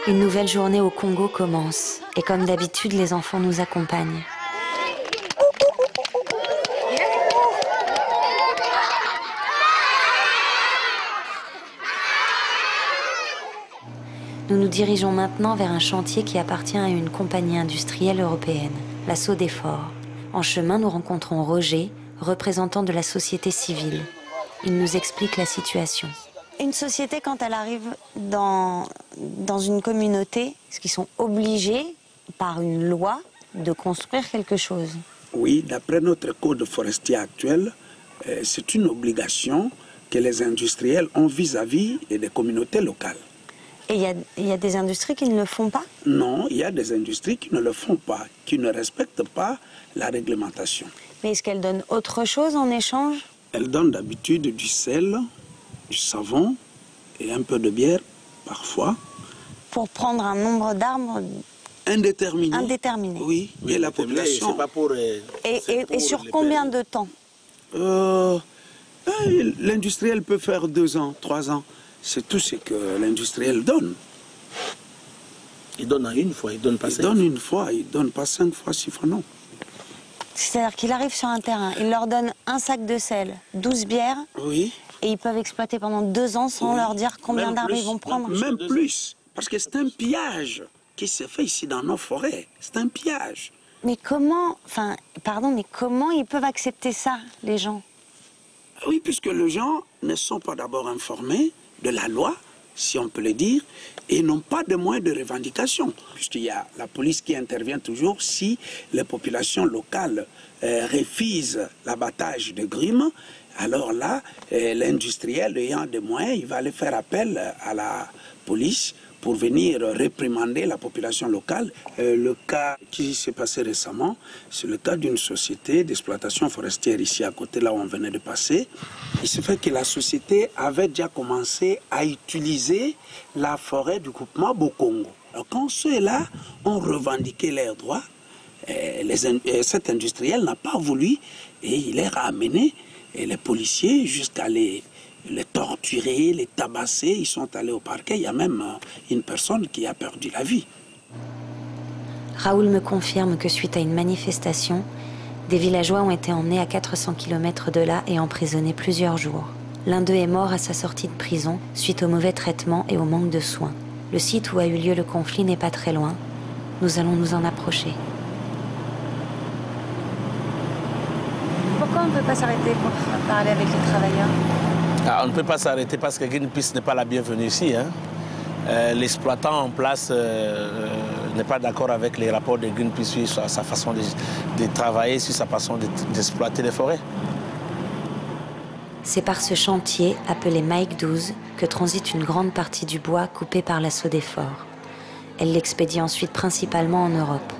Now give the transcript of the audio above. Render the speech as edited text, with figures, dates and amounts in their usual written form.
Une nouvelle journée au Congo commence et comme d'habitude, les enfants nous accompagnent. Nous nous dirigeons maintenant vers un chantier qui appartient à une compagnie industrielle européenne, la Sodefort. En chemin, nous rencontrons Roger, représentant de la société civile. Il nous explique la situation. Une société, quand elle arrive dans une communauté, est-ce qu'ils sont obligés, par une loi, de construire quelque chose? Oui, d'après notre code forestier actuel, c'est une obligation que les industriels ont vis-à-vis des communautés locales. Et il y a des industries qui ne le font pas? Non, il y a des industries qui ne le font pas, qui ne respectent pas la réglementation. Mais est-ce qu'elles donnent autre chose en échange? Elles donnent d'habitude du sel, du savon et un peu de bière, parfois. Pour prendre un nombre d'arbres indéterminé. Indéterminé. Oui, mais la population... C'est pas pour, et sur combien de temps? L'industriel peut faire 2 ans, 3 ans. C'est tout ce que l'industriel donne. Il donne une fois, il donne pas 5 fois. Il donne une fois, il donne pas 5 fois, 6 fois, non. C'est-à-dire qu'il arrive sur un terrain, il leur donne un sac de sel, 12 bières, oui. Et ils peuvent exploiter pendant 2 ans sans leur dire combien d'arbres ils vont prendre. Même plus, parce que c'est un pillage qui se fait ici dans nos forêts. C'est un pillage. Mais comment, mais comment ils peuvent accepter ça, les gens? Oui, puisque les gens ne sont pas d'abord informés de la loi, si on peut le dire, et n'ont pas de moyens de revendication. Puisqu'il y a la police qui intervient toujours si les populations locales refusent l'abattage de grimes. Alors là, l'industriel ayant des moyens, il va aller faire appel à la police pour venir réprimander la population locale. Le cas qui s'est passé récemment, c'est le cas d'une société d'exploitation forestière ici à côté, là où on venait de passer. Il se fait que la société avait déjà commencé à utiliser la forêt du groupement Bokongo. Alors quand ceux-là ont revendiqué leurs droits, cet industriel n'a pas voulu et il les a amenés, et les policiers, jusqu'à les torturer, les tabasser. Ils sont allés au parquet. Il y a même une personne qui a perdu la vie. Raoul me confirme que suite à une manifestation, des villageois ont été emmenés à 400 km de là et emprisonnés plusieurs jours. L'un d'eux est mort à sa sortie de prison suite au mauvais traitement et au manque de soins. Le site où a eu lieu le conflit n'est pas très loin. Nous allons nous en approcher. Pourquoi on ne peut pas s'arrêter pour parler avec les travailleurs? On ne peut pas s'arrêter parce que Greenpeace n'est pas la bienvenue ici. Hein. L'exploitant en place n'est pas d'accord avec les rapports de Greenpeace sur sa façon de travailler, sur sa façon d'exploiter les forêts. C'est par ce chantier, appelé Mike 12, que transite une grande partie du bois coupé par la Sodefort. Elle l'expédie ensuite principalement en Europe.